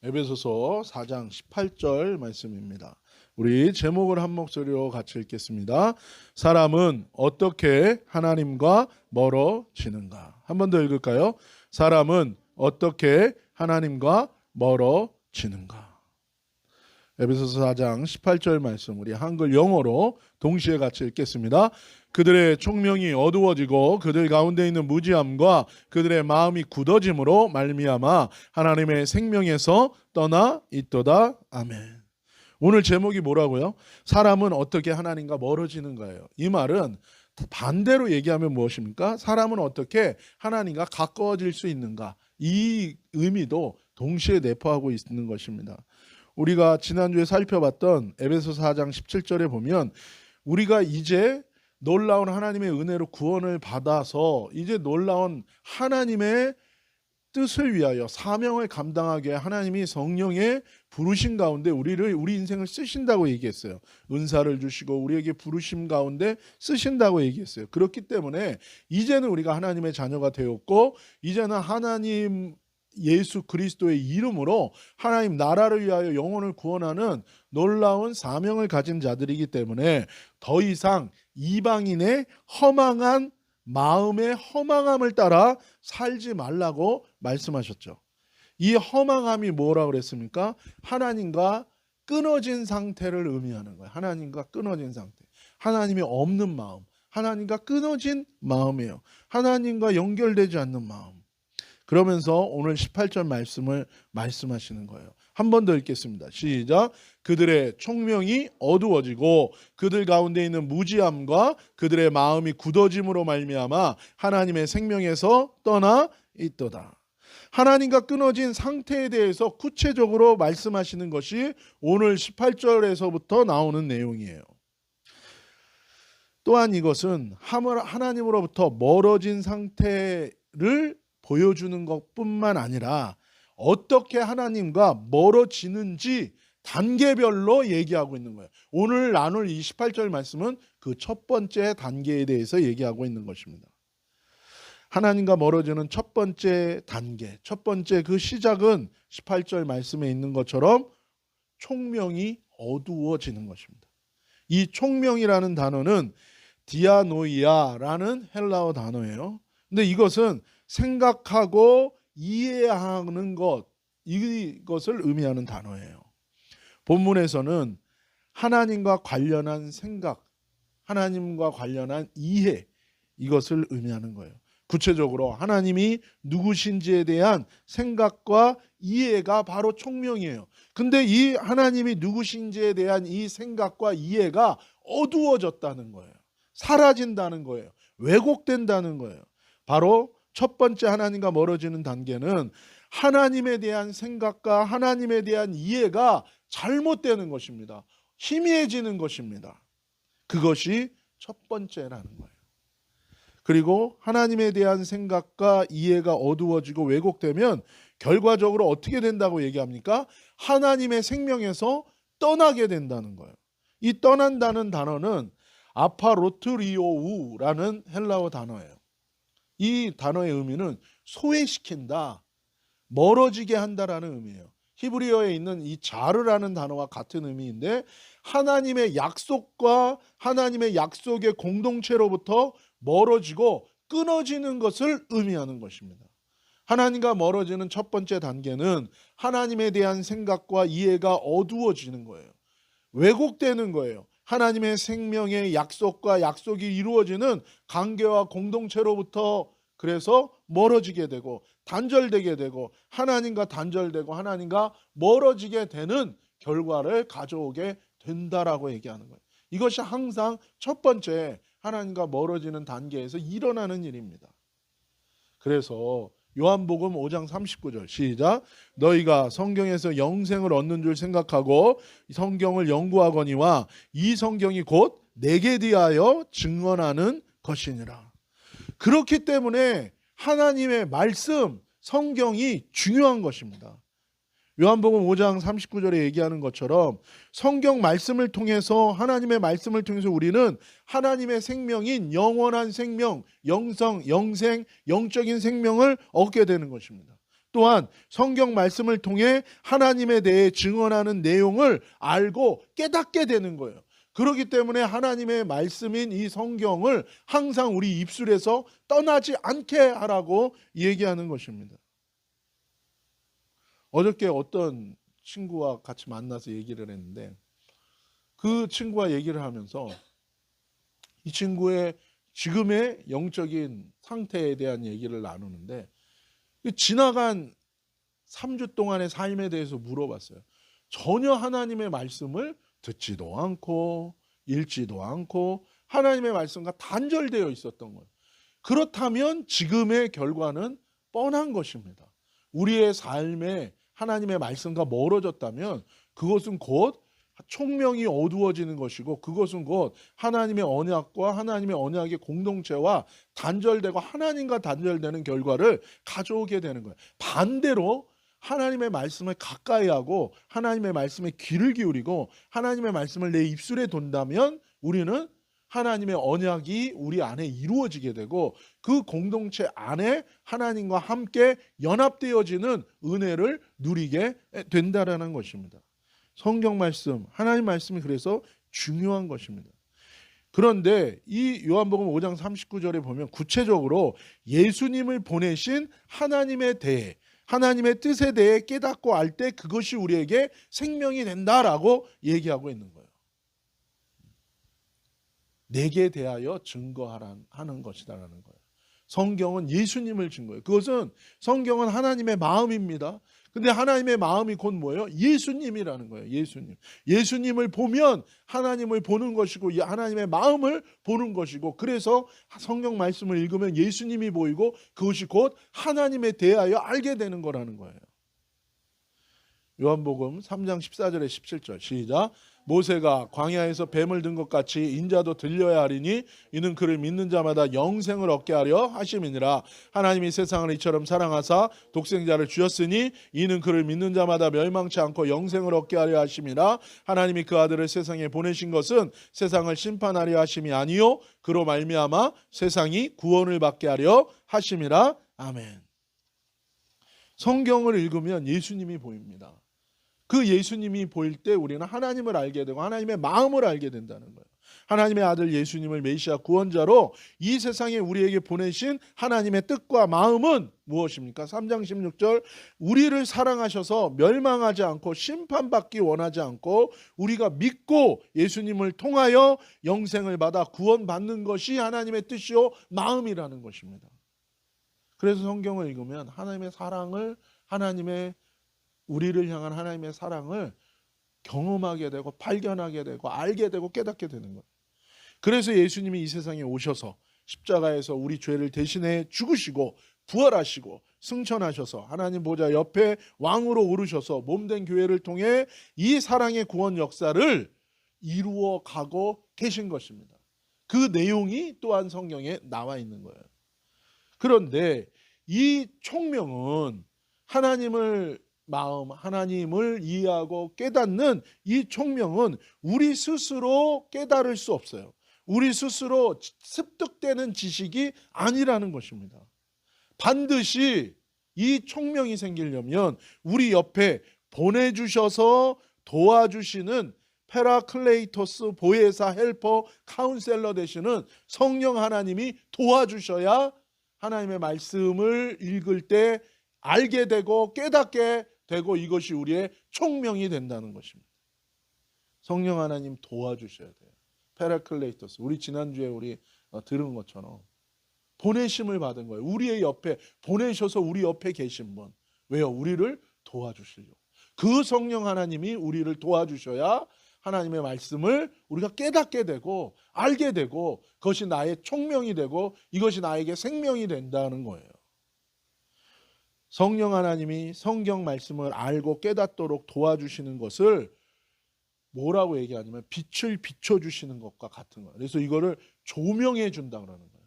에베소서 4장 18절 말씀입니다. 우리 제목을 한 목소리로 같이 읽겠습니다. 사람은 어떻게 하나님과 멀어지는가? 한 번 더 읽을까요? 사람은 어떻게 하나님과 멀어지는가? 에베소서 4장 18절 말씀 우리 한글 영어로 동시에 같이 읽겠습니다. 그들의 총명이 어두워지고 그들 가운데 있는 무지함과 그들의 마음이 굳어짐으로 말미암아 하나님의 생명에서 떠나 있도다. 아멘. 오늘 제목이 뭐라고요? 사람은 어떻게 하나님과 멀어지는가예요. 이 말은 반대로 얘기하면 무엇입니까? 사람은 어떻게 하나님과 가까워질 수 있는가? 이 의미도 동시에 내포하고 있는 것입니다. 우리가 지난주에 살펴봤던 에베소서 4장 17절에 보면 우리가 이제 놀라운 하나님의 은혜로 구원을 받아서 이제 놀라운 하나님의 뜻을 위하여 사명을 감당하게 하나님이 성령의 부르심 가운데 우리 인생을 쓰신다고 얘기했어요. 은사를 주시고 우리에게 부르심 가운데 쓰신다고 얘기했어요. 그렇기 때문에 이제는 우리가 하나님의 자녀가 되었고 이제는 하나님 예수 그리스도의 이름으로 하나님 나라를 위하여 영혼을 구원하는 놀라운 사명을 가진 자들이기 때문에 더 이상 이방인의 허망한 마음의 허망함을 따라 살지 말라고 말씀하셨죠. 이 허망함이 뭐라고 그랬습니까? 하나님과 끊어진 상태를 의미하는 거예요. 하나님과 끊어진 상태. 하나님이 없는 마음. 하나님과 끊어진 마음이에요. 하나님과 연결되지 않는 마음. 그러면서 오늘 18절 말씀을 말씀하시는 거예요. 한 번 더 읽겠습니다. 시작. 그들의 총명이 어두워지고 그들 가운데 있는 무지함과 그들의 마음이 굳어짐으로 말미암아 하나님의 생명에서 떠나 있도다. 하나님과 끊어진 상태에 대해서 구체적으로 말씀하시는 것이 오늘 18절에서부터 나오는 내용이에요. 또한 이것은 하나님으로부터 멀어진 상태를 보여주는 것뿐만 아니라 어떻게 하나님과 멀어지는지 단계별로 얘기하고 있는 거예요. 오늘 나눌 이 18절 말씀은 그 첫 번째 단계에 대해서 얘기하고 있는 것입니다. 하나님과 멀어지는 첫 번째 단계, 첫 번째 그 시작은 18절 말씀에 있는 것처럼 총명이 어두워지는 것입니다. 이 총명이라는 단어는 디아노이아라는 헬라어 단어예요. 근데 이것은 생각하고 이해하는 것, 이것을 의미하는 단어예요. 본문에서는 하나님과 관련한 생각, 하나님과 관련한 이해, 이것을 의미하는 거예요. 구체적으로 하나님이 누구신지에 대한 생각과 이해가 바로 총명이에요. 근데 이 하나님이 누구신지에 대한 이 생각과 이해가 어두워졌다는 거예요. 사라진다는 거예요. 왜곡된다는 거예요. 바로 첫 번째 하나님과 멀어지는 단계는 하나님에 대한 생각과 하나님에 대한 이해가 잘못되는 것입니다. 희미해지는 것입니다. 그것이 첫 번째라는 거예요. 그리고 하나님에 대한 생각과 이해가 어두워지고 왜곡되면 결과적으로 어떻게 된다고 얘기합니까? 하나님의 생명에서 떠나게 된다는 거예요. 이 떠난다는 단어는 아파로트리오우라는 헬라어 단어예요. 이 단어의 의미는 소외시킨다, 멀어지게 한다라는 의미예요. 히브리어에 있는 이 자르라는 단어와 같은 의미인데 하나님의 약속과 하나님의 약속의 공동체로부터 멀어지고 끊어지는 것을 의미하는 것입니다. 하나님과 멀어지는 첫 번째 단계는 하나님에 대한 생각과 이해가 어두워지는 거예요. 왜곡되는 거예요. 하나님의 생명의 약속과 약속이 이루어지는 관계와 공동체로부터 그래서 멀어지게 되고 단절되게 되고 하나님과 단절되고 하나님과 멀어지게 되는 결과를 가져오게 된다라고 얘기하는 거예요. 이것이 항상 첫 번째 하나님과 멀어지는 단계에서 일어나는 일입니다. 그래서 요한복음 5장 39절 시작. 너희가 성경에서 영생을 얻는 줄 생각하고 성경을 연구하거니와 이 성경이 곧 내게 대하여 증언하는 것이니라. 그렇기 때문에 하나님의 말씀, 성경이 중요한 것입니다. 요한복음 5장 39절에 얘기하는 것처럼 성경 말씀을 통해서 하나님의 말씀을 통해서 우리는 하나님의 생명인 영원한 생명, 영생, 영적인 생명을 얻게 되는 것입니다. 또한 성경 말씀을 통해 하나님에 대해 증언하는 내용을 알고 깨닫게 되는 거예요. 그렇기 때문에 하나님의 말씀인 이 성경을 항상 우리 입술에서 떠나지 않게 하라고 얘기하는 것입니다. 어저께 어떤 친구와 같이 만나서 얘기를 했는데, 그 친구와 얘기를 하면서 이 친구의 지금의 영적인 상태에 대한 얘기를 나누는데, 지나간 3주 동안의 삶에 대해서 물어봤어요. 전혀 하나님의 말씀을 듣지도 않고 읽지도 않고 하나님의 말씀과 단절되어 있었던 거예요. 그렇다면 지금의 결과는 뻔한 것입니다. 우리의 삶에 하나님의 말씀과 멀어졌다면 그것은 곧 총명이 어두워지는 것이고, 그것은 곧 하나님의 언약과 하나님의 언약의 공동체와 단절되고 하나님과 단절되는 결과를 가져오게 되는 거예요. 반대로 하나님의 말씀을 가까이 하고 하나님의 말씀에 귀를 기울이고 하나님의 말씀을 내 입술에 둔다면 우리는 하나님의 언약이 우리 안에 이루어지게 되고, 그 공동체 안에 하나님과 함께 연합되어지는 은혜를 누리게 된다라는 것입니다. 성경 말씀, 하나님 말씀이 그래서 중요한 것입니다. 그런데 이 요한복음 5장 39절에 보면 구체적으로 예수님을 보내신 하나님에 대해, 하나님의 뜻에 대해 깨닫고 알 때 그것이 우리에게 생명이 된다라고 얘기하고 있는 거예요. 내게 대하여 증거하는 것이다라는 거예요. 성경은 예수님을 증거해요. 그것은, 성경은 하나님의 마음입니다. 근데 하나님의 마음이 곧 뭐예요? 예수님이라는 거예요. 예수님을 보면 하나님을 보는 것이고 하나님의 마음을 보는 것이고, 그래서 성경 말씀을 읽으면 예수님이 보이고 그것이 곧 하나님에 대하여 알게 되는 거라는 거예요. 요한복음 3장 14절에 17절 시작. 모세가 광야에서 뱀을 든 것 같이 인자도 들려야 하리니 이는 그를 믿는 자마다 영생을 얻게 하려 하심이니라. 하나님이 세상을 이처럼 사랑하사 독생자를 주셨으니 이는 그를 믿는 자마다 멸망치 않고 영생을 얻게 하려 하심이라. 하나님이 그 아들을 세상에 보내신 것은 세상을 심판하려 하심이 아니요 그로 말미암아 세상이 구원을 받게 하려 하심이라. 아멘. 성경을 읽으면 예수님이 보입니다. 그 예수님이 보일 때 우리는 하나님을 알게 되고 하나님의 마음을 알게 된다는 거예요. 하나님의 아들 예수님을 메시아 구원자로 이 세상에 우리에게 보내신 하나님의 뜻과 마음은 무엇입니까? 3장 16절 우리를 사랑하셔서 멸망하지 않고 심판받기 원하지 않고 우리가 믿고 예수님을 통하여 영생을 받아 구원받는 것이 하나님의 뜻이요 마음이라는 것입니다. 그래서 성경을 읽으면 하나님의 사랑을, 하나님의 우리를 향한 하나님의 사랑을 경험하게 되고 발견하게 되고 알게 되고 깨닫게 되는 거예요. 그래서 예수님이 이 세상에 오셔서 십자가에서 우리 죄를 대신해 죽으시고 부활하시고 승천하셔서 하나님 보좌 옆에 왕으로 오르셔서 몸된 교회를 통해 이 사랑의 구원 역사를 이루어 가고 계신 것입니다. 그 내용이 또한 성경에 나와 있는 거예요. 그런데 이 총명은 하나님을 마음, 하나님을 이해하고 깨닫는 이 총명은 우리 스스로 깨달을 수 없어요. 우리 스스로 습득되는 지식이 아니라는 것입니다. 반드시 이 총명이 생기려면 우리 옆에 보내주셔서 도와주시는 페라클레이토스, 보혜사, 헬퍼, 카운셀러 되시는 성령 하나님이 도와주셔야 하나님의 말씀을 읽을 때 알게 되고 깨닫게 되고 이것이 우리의 총명이 된다는 것입니다. 성령 하나님 도와주셔야 돼요. 페라클레이토스, 우리 지난주에 우리 들은 것처럼 보내심을 받은 거예요. 우리의 옆에 보내셔서 우리 옆에 계신 분. 왜요? 우리를 도와주시려고. 그 성령 하나님이 우리를 도와주셔야 하나님의 말씀을 우리가 깨닫게 되고 알게 되고 그것이 나의 총명이 되고 이것이 나에게 생명이 된다는 거예요. 성령 하나님이 성경 말씀을 알고 깨닫도록 도와주시는 것을 뭐라고 얘기하냐면 빛을 비춰주시는 것과 같은 거예요. 그래서 이거를 조명해 준다 그러는 거예요.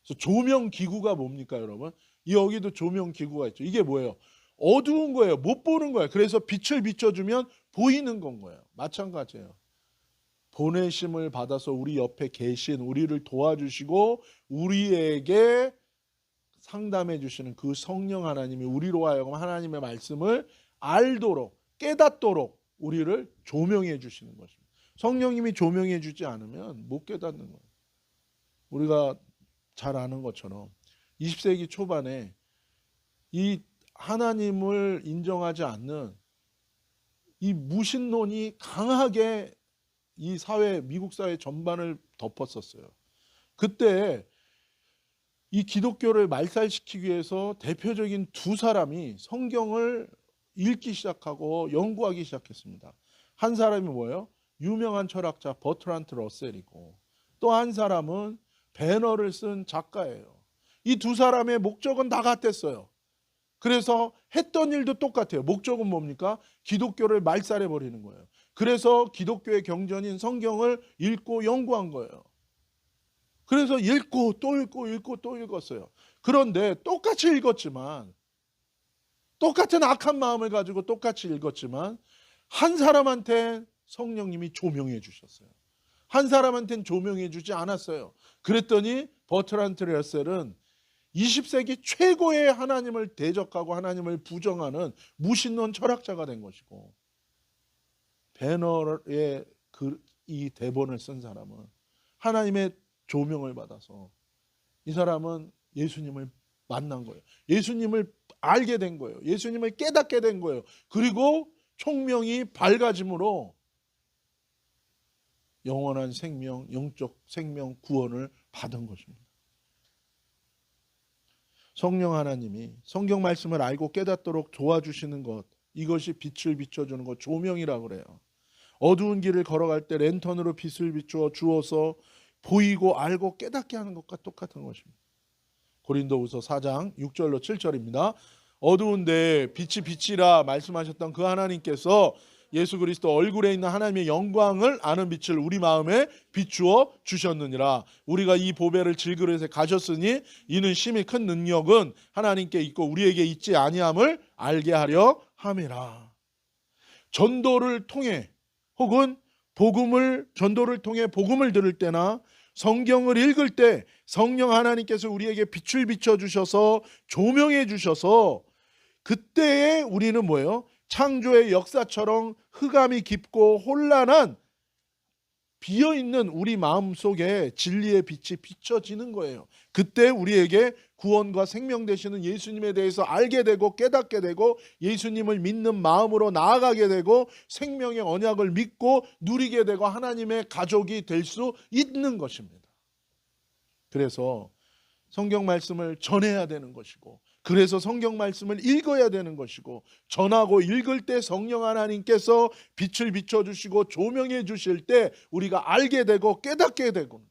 그래서 조명 기구가 뭡니까 여러분? 여기도 조명 기구가 있죠. 이게 뭐예요? 어두운 거예요. 못 보는 거예요. 그래서 빛을 비춰주면 보이는 건 거예요. 마찬가지예요. 보내심을 받아서 우리 옆에 계신 우리를 도와주시고 우리에게 상담해 주시는 그 성령 하나님이 우리로 하여금 하나님의 말씀을 알도록 깨닫도록 우리를 조명해 주시는 것입니다. 성령님이 조명해 주지 않으면 못 깨닫는 거예요. 우리가 잘 아는 것처럼 20세기 초반에 이 하나님을 인정하지 않는 이 무신론이 강하게 이 사회, 미국 사회 전반을 덮었었어요. 그때 이 기독교를 말살시키기 위해서 대표적인 두 사람이 성경을 읽기 시작하고 연구하기 시작했습니다. 한 사람이 뭐예요? 유명한 철학자 버트란트 러셀이고, 또 한 사람은 배너를 쓴 작가예요. 이 두 사람의 목적은 다 같았어요. 그래서 했던 일도 똑같아요. 목적은 뭡니까? 기독교를 말살해 버리는 거예요. 그래서 기독교의 경전인 성경을 읽고 연구한 거예요. 그래서 읽고 또 읽고 읽고 또 읽었어요. 그런데 똑같이 읽었지만, 똑같은 악한 마음을 가지고 똑같이 읽었지만, 한 사람한테 성령님이 조명해 주셨어요. 한 사람한테는 조명해 주지 않았어요. 그랬더니 버트란트 러셀은 20세기 최고의 하나님을 대적하고 하나님을 부정하는 무신론 철학자가 된 것이고, 배너의 이 대본을 쓴 사람은 하나님의 조명을 받아서 이 사람은 예수님을 만난 거예요. 예수님을 알게 된 거예요. 예수님을 깨닫게 된 거예요. 그리고 총명이 밝아짐으로 영원한 생명, 영적 생명 구원을 받은 것입니다. 성령 하나님이 성경 말씀을 알고 깨닫도록 도와주시는 것, 이것이 빛을 비춰주는 것, 조명이라고 그래요. 어두운 길을 걸어갈 때 랜턴으로 빛을 비추어 주어서 보이고 알고 깨닫게 하는 것과 똑같은 것입니다. 고린도후서 4장 6절로 7절입니다. 어두운데 빛이 빛이라 말씀하셨던 그 하나님께서 예수 그리스도 얼굴에 있는 하나님의 영광을 아는 빛을 우리 마음에 비추어 주셨느니라. 우리가 이 보배를 질그릇에 가졌으니 이는 심히 큰 능력은 하나님께 있고 우리에게 있지 아니함을 알게 하려 함이라. 전도를 통해 혹은 전도를 통해 복음을 들을 때나 성경을 읽을 때 성령 하나님께서 우리에게 빛을 비춰주셔서 조명해 주셔서, 그때에 우리는 뭐예요? 창조의 역사처럼 흑암이 깊고 혼란한 비어있는 우리 마음속에 진리의 빛이 비춰지는 거예요. 그때 우리에게 구원과 생명 되시는 예수님에 대해서 알게 되고 깨닫게 되고 예수님을 믿는 마음으로 나아가게 되고 생명의 언약을 믿고 누리게 되고 하나님의 가족이 될 수 있는 것입니다. 그래서 성경 말씀을 전해야 되는 것이고, 그래서 성경 말씀을 읽어야 되는 것이고, 전하고 읽을 때 성령 하나님께서 빛을 비춰주시고 조명해 주실 때 우리가 알게 되고 깨닫게 되고,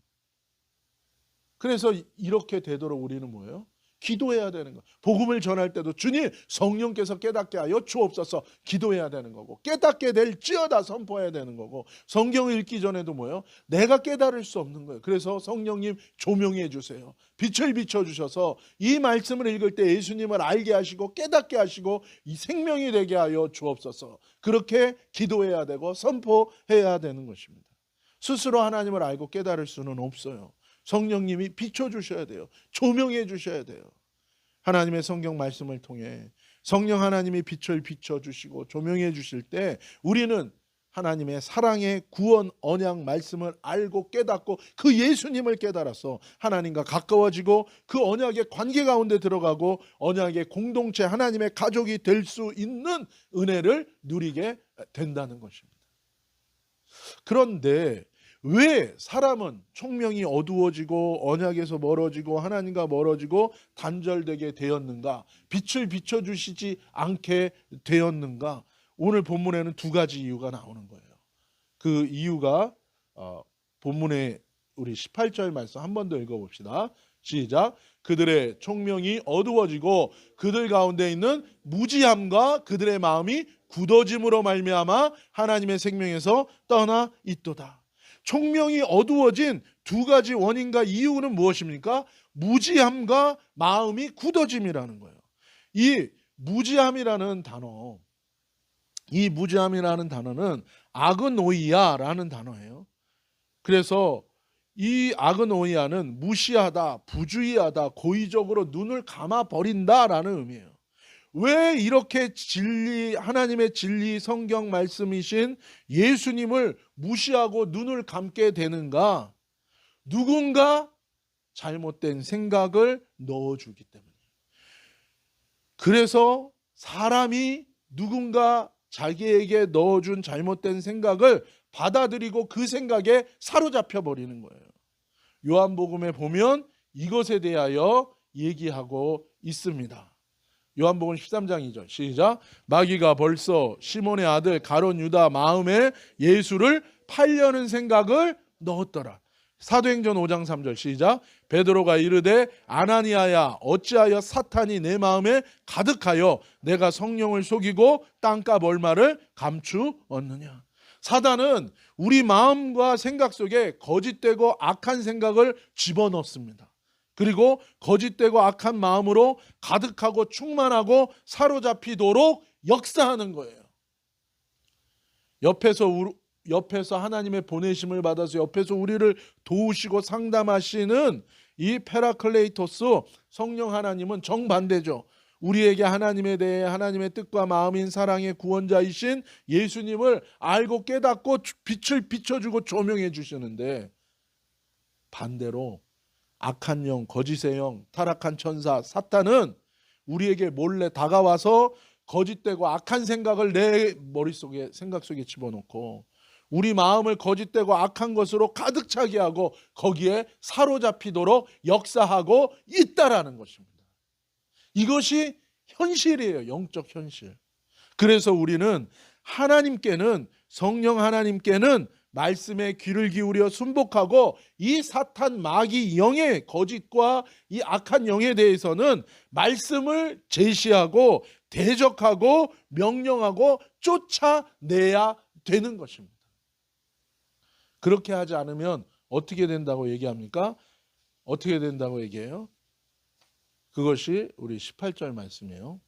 그래서 이렇게 되도록 우리는 뭐예요? 기도해야 되는 거. 복음을 전할 때도 주님 성령께서 깨닫게 하여 주옵소서 기도해야 되는 거고, 깨닫게 될지어다 선포해야 되는 거고, 성경을 읽기 전에도 뭐예요? 내가 깨달을 수 없는 거예요. 그래서 성령님 조명해 주세요. 빛을 비춰주셔서 이 말씀을 읽을 때 예수님을 알게 하시고 깨닫게 하시고 이 생명이 되게 하여 주옵소서. 그렇게 기도해야 되고 선포해야 되는 것입니다. 스스로 하나님을 알고 깨달을 수는 없어요. 성령님이 비춰주셔야 돼요. 조명해 주셔야 돼요. 하나님의 성경 말씀을 통해 성령 하나님이 빛을 비춰주시고 조명해 주실 때 우리는 하나님의 사랑의 구원 언약 말씀을 알고 깨닫고 그 예수님을 깨달아서 하나님과 가까워지고 그 언약의 관계 가운데 들어가고 언약의 공동체 하나님의 가족이 될 수 있는 은혜를 누리게 된다는 것입니다. 그런데 왜 사람은 총명이 어두워지고 언약에서 멀어지고 하나님과 멀어지고 단절되게 되었는가? 빛을 비춰주시지 않게 되었는가? 오늘 본문에는 두 가지 이유가 나오는 거예요. 그 이유가 본문에 우리 18절 말씀 한 번 더 읽어봅시다. 시작. 그들의 총명이 어두워지고 그들 가운데 있는 무지함과 그들의 마음이 굳어짐으로 말미암아 하나님의 생명에서 떠나 있도다. 총명이 어두워진 두 가지 원인과 이유는 무엇입니까? 무지함과 마음이 굳어짐이라는 거예요. 이 무지함이라는 단어는 아그노이아라는 단어예요. 그래서 이 아그노이아는 무시하다, 부주의하다, 고의적으로 눈을 감아 버린다라는 의미예요. 왜 이렇게 하나님의 진리 성경 말씀이신 예수님을 무시하고 눈을 감게 되는가? 누군가 잘못된 생각을 넣어주기 때문이에요. 그래서 사람이 누군가 자기에게 넣어준 잘못된 생각을 받아들이고 그 생각에 사로잡혀 버리는 거예요. 요한복음에 보면 이것에 대하여 얘기하고 있습니다. 요한복음 13장 2절 시작. 마귀가 벌써 시몬의 아들 가룟 유다 마음에 예수를 팔려는 생각을 넣었더라. 사도행전 5장 3절 시작. 베드로가 이르되 아나니아야 어찌하여 사탄이 내 마음에 가득하여 내가 성령을 속이고 땅값 얼마를 감추었느냐. 사단은 우리 마음과 생각 속에 거짓되고 악한 생각을 집어넣습니다. 그리고 거짓되고 악한 마음으로 가득하고 충만하고 사로잡히도록 역사하는 거예요. 옆에서 하나님의 보내심을 받아서 옆에서 우리를 도우시고 상담하시는 이 페라클레이토스 성령 하나님은 정반대죠. 우리에게 하나님에 대해 하나님의 뜻과 마음인 사랑의 구원자이신 예수님을 알고 깨닫고 빛을 비춰주고 조명해 주시는데, 반대로 악한 영, 거짓의 영, 타락한 천사 사탄은 우리에게 몰래 다가와서 거짓되고 악한 생각을 내 머릿속에 생각 속에 집어넣고 우리 마음을 거짓되고 악한 것으로 가득 차게 하고 거기에 사로잡히도록 역사하고 있다라는 것입니다. 이것이 현실이에요. 영적 현실. 그래서 우리는 하나님께는, 성령 하나님께는 말씀에 귀를 기울여 순복하고 이 사탄 마귀 영의 거짓과 이 악한 영에 대해서는 말씀을 제시하고 대적하고 명령하고 쫓아내야 되는 것입니다. 그렇게 하지 않으면 어떻게 된다고 얘기합니까? 어떻게 된다고 얘기해요? 그것이 우리 18절 말씀이에요.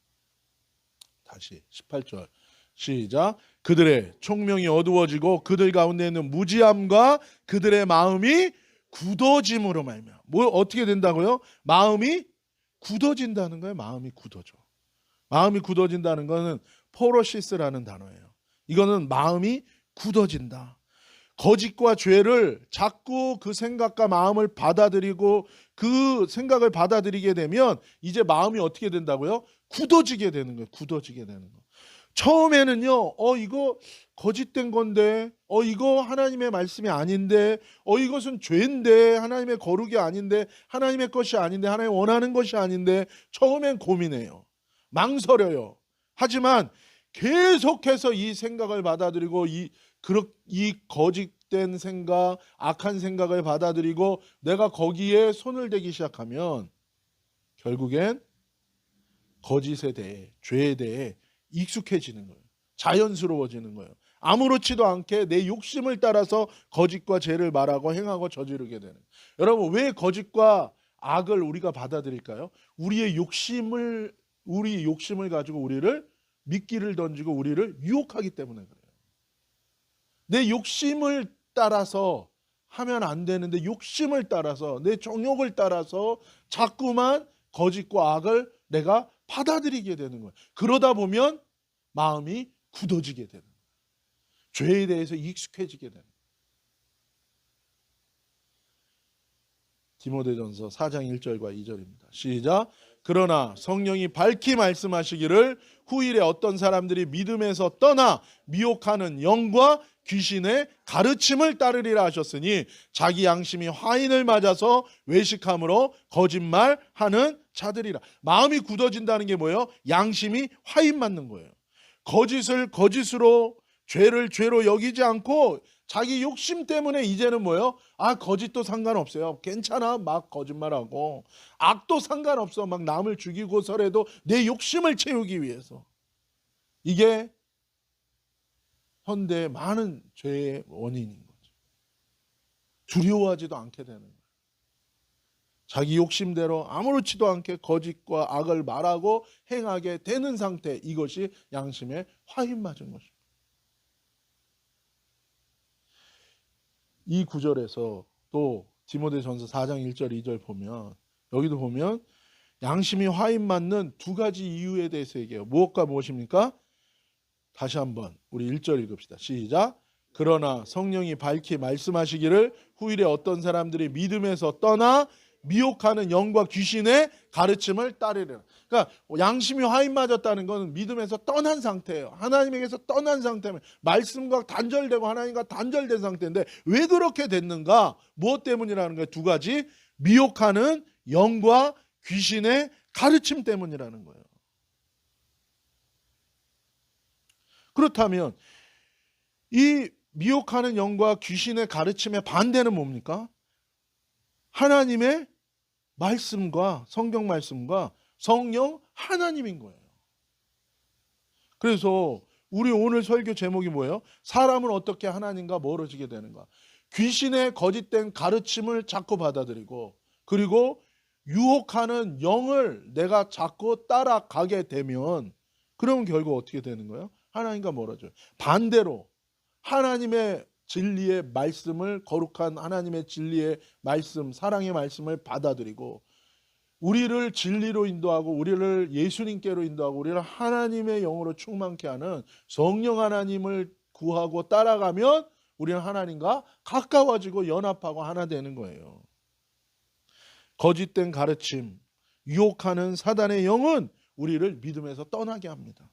다시 18절 시작. 그들의 총명이 어두워지고 그들 가운데 있는 무지함과 그들의 마음이 굳어짐으로 말미암아. 뭐 어떻게 된다고요? 마음이 굳어진다는 거예요. 마음이 굳어져. 마음이 굳어진다는 것은 포로시스라는 단어예요. 이거는 마음이 굳어진다. 거짓과 죄를 자꾸 그 생각과 마음을 받아들이고 그 생각을 받아들이게 되면 이제 마음이 어떻게 된다고요? 굳어지게 되는 거예요. 굳어지게 되는 거. 처음에는요, 이거 거짓된 건데, 이거 하나님의 말씀이 아닌데, 이것은 죄인데, 하나님의 거룩이 아닌데, 하나님의 것이 아닌데, 하나님 원하는 것이 아닌데, 처음엔 고민해요. 망설여요. 하지만 계속해서 이 생각을 받아들이고 이 거짓된 생각, 악한 생각을 받아들이고 내가 거기에 손을 대기 시작하면 결국엔 거짓에 대해, 죄에 대해 익숙해지는 거예요. 자연스러워지는 거예요. 아무렇지도 않게 내 욕심을 따라서 거짓과 죄를 말하고 행하고 저지르게 되는 거예요. 여러분, 왜 거짓과 악을 우리가 받아들일까요? 우리 욕심을 가지고 우리를 미끼를 던지고 우리를 유혹하기 때문에 그래요. 내 욕심을 따라서 하면 안 되는데 욕심을 따라서 내 정욕을 따라서 자꾸만 거짓과 악을 내가 받아들이게 되는 거예요. 그러다 보면 마음이 굳어지게 되는 거예요. 죄에 대해서 익숙해지게 되는 거예요. 디모데전서 4장 1절과 2절입니다. 시작. 그러나 성령이 밝히 말씀하시기를 후일에 어떤 사람들이 믿음에서 떠나 미혹하는 영과 귀신의 가르침을 따르리라 하셨으니 자기 양심이 화인을 맞아서 외식함으로 거짓말하는 자들이라. 마음이 굳어진다는 게 뭐예요? 양심이 화인 맞는 거예요. 거짓을 거짓으로, 죄를 죄로 여기지 않고 자기 욕심 때문에 이제는 뭐예요? 거짓도 상관없어요. 괜찮아. 막 거짓말하고. 악도 상관없어. 막 남을 죽이고서라도 내 욕심을 채우기 위해서. 이게 현대의 많은 죄의 원인인 거죠. 두려워하지도 않게 되는 거예요. 자기 욕심대로 아무렇지도 않게 거짓과 악을 말하고 행하게 되는 상태. 이것이 양심에 화인 맞은 것입니다. 이 구절에서 또 디모데전서 4장 1절 2절 보면 여기도 보면 양심이 화인 맞는 두 가지 이유에 대해서 얘기해요. 무엇과 무엇입니까? 다시 한번 우리 1절 읽읍시다. 시작. 그러나 성령이 밝히 말씀하시기를 후일에 어떤 사람들이 믿음에서 떠나 미혹하는 영과 귀신의 가르침을 따르리라. 그러니까 양심이 화인 맞았다는 것은 믿음에서 떠난 상태예요. 하나님에게서 떠난 상태면 말씀과 단절되고 하나님과 단절된 상태인데 왜 그렇게 됐는가? 무엇 때문이라는 거예요? 두 가지. 미혹하는 영과 귀신의 가르침 때문이라는 거예요. 그렇다면 이 미혹하는 영과 귀신의 가르침의 반대는 뭡니까? 하나님의 말씀과 성경 말씀과 성령 하나님인 거예요. 그래서 우리 오늘 설교 제목이 뭐예요? 사람은 어떻게 하나님과 멀어지게 되는가? 귀신의 거짓된 가르침을 자꾸 받아들이고 그리고 유혹하는 영을 내가 자꾸 따라가게 되면 그러면 결국 어떻게 되는 거예요? 하나님과 멀어져요. 반대로 하나님의 진리의 말씀을 거룩한 하나님의 진리의 말씀, 사랑의 말씀을 받아들이고 우리를 진리로 인도하고 우리를 예수님께로 인도하고 우리를 하나님의 영으로 충만케 하는 성령 하나님을 구하고 따라가면 우리는 하나님과 가까워지고 연합하고 하나 되는 거예요. 거짓된 가르침, 유혹하는 사단의 영은 우리를 믿음에서 떠나게 합니다.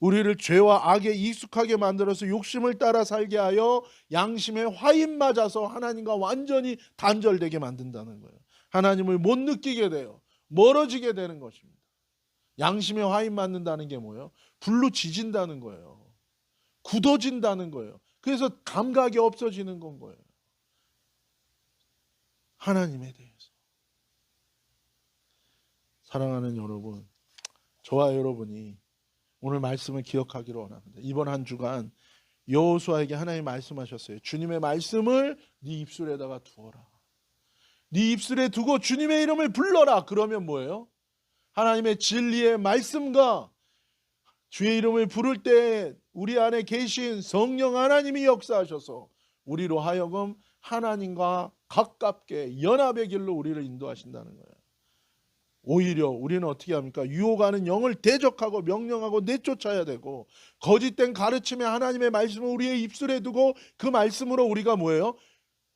우리를 죄와 악에 익숙하게 만들어서 욕심을 따라 살게 하여 양심에 화인 맞아서 하나님과 완전히 단절되게 만든다는 거예요. 하나님을 못 느끼게 돼요. 멀어지게 되는 것입니다. 양심에 화인 맞는다는 게 뭐예요? 불로 지진다는 거예요. 굳어진다는 거예요. 그래서 감각이 없어지는 건 거예요. 하나님에 대해서. 사랑하는 여러분, 저와 여러분이 오늘 말씀을 기억하기를 원합니다. 이번 한 주간 여호수아에게 하나님 말씀하셨어요. 주님의 말씀을 네 입술에다가 두어라. 네 입술에 두고 주님의 이름을 불러라. 그러면 뭐예요? 하나님의 진리의 말씀과 주의 이름을 부를 때 우리 안에 계신 성령 하나님이 역사하셔서 우리로 하여금 하나님과 가깝게 연합의 길로 우리를 인도하신다는 거예요. 오히려 우리는 어떻게 합니까? 유혹하는 영을 대적하고 명령하고 내쫓아야 되고 거짓된 가르침에 하나님의 말씀을 우리의 입술에 두고 그 말씀으로 우리가 뭐예요?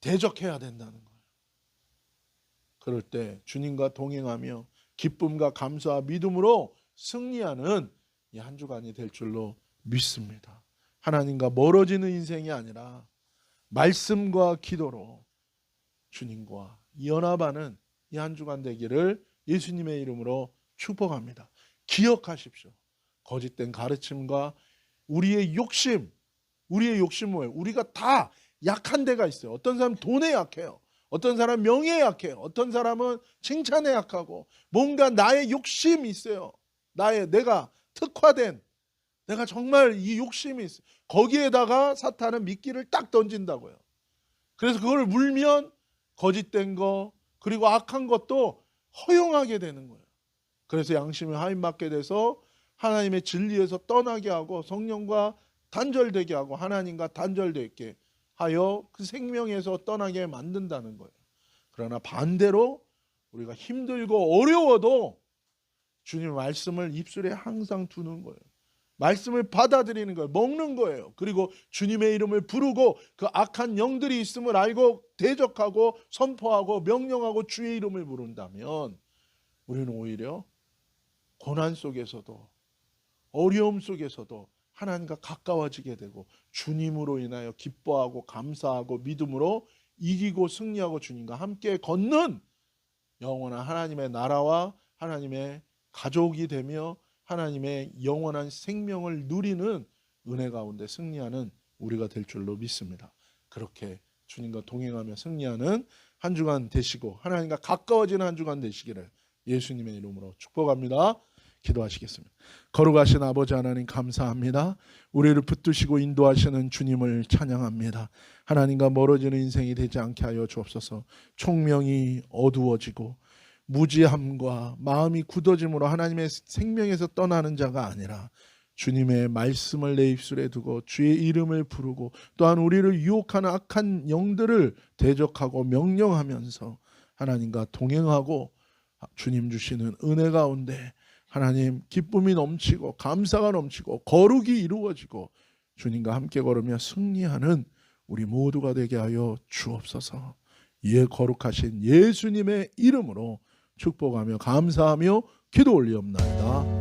대적해야 된다는 거예요. 그럴 때 주님과 동행하며 기쁨과 감사와 믿음으로 승리하는 이 한 주간이 될 줄로 믿습니다. 하나님과 멀어지는 인생이 아니라 말씀과 기도로 주님과 연합하는 이 한 주간 되기를 예수님의 이름으로 축복합니다. 기억하십시오. 거짓된 가르침과 우리의 욕심은 뭐예요? 우리가 다 약한 데가 있어요. 어떤 사람은 돈에 약해요. 어떤 사람은 명예에 약해요. 어떤 사람은 칭찬에 약하고 뭔가 나의 욕심이 있어요. 내가 특화된 내가 정말 이 욕심이 있어요. 거기에다가 사탄은 미끼를 딱 던진다고요. 그래서 그걸 물면 거짓된 거 그리고 악한 것도 허용하게 되는 거예요. 그래서 양심을 하인맞게 돼서 하나님의 진리에서 떠나게 하고 성령과 단절되게 하고 하나님과 단절되게 하여 그 생명에서 떠나게 만든다는 거예요. 그러나 반대로 우리가 힘들고 어려워도 주님의 말씀을 입술에 항상 두는 거예요. 말씀을 받아들이는 거예요. 먹는 거예요. 그리고 주님의 이름을 부르고 그 악한 영들이 있음을 알고 대적하고 선포하고 명령하고 주의 이름을 부른다면 우리는 오히려 고난 속에서도 어려움 속에서도 하나님과 가까워지게 되고 주님으로 인하여 기뻐하고 감사하고 믿음으로 이기고 승리하고 주님과 함께 걷는 영원한 하나님의 나라와 하나님의 가족이 되며 하나님의 영원한 생명을 누리는 은혜 가운데 승리하는 우리가 될 줄로 믿습니다. 그렇게 주님과 동행하며 승리하는 한 주간 되시고 하나님과 가까워지는 한 주간 되시기를 예수님의 이름으로 축복합니다. 기도하시겠습니다. 거룩하신 아버지 하나님 감사합니다. 우리를 붙드시고 인도하시는 주님을 찬양합니다. 하나님과 멀어지는 인생이 되지 않게 하여 주옵소서. 총명이 어두워지고 무지함과 마음이 굳어짐으로 하나님의 생명에서 떠나는 자가 아니라 주님의 말씀을 내 입술에 두고 주의 이름을 부르고 또한 우리를 유혹하는 악한 영들을 대적하고 명령하면서 하나님과 동행하고 주님 주시는 은혜 가운데 하나님 기쁨이 넘치고 감사가 넘치고 거룩이 이루어지고 주님과 함께 걸으며 승리하는 우리 모두가 되게 하여 주옵소서. 이에 거룩하신 예수님의 이름으로 축복하며 감사하며 기도 올리옵나이다.